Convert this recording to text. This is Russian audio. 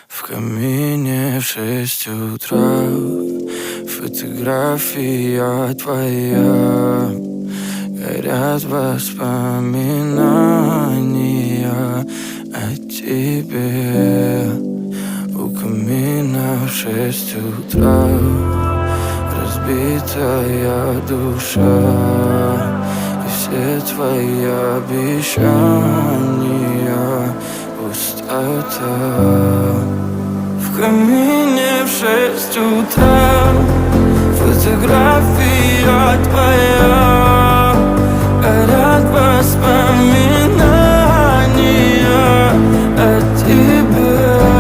В камине в 6 утра фотография твоя. Горят воспоминания о тебе. У камина в 6 утра разбитая душа, и все твои обещания пустота. В камине в 6 утра фотография твоя.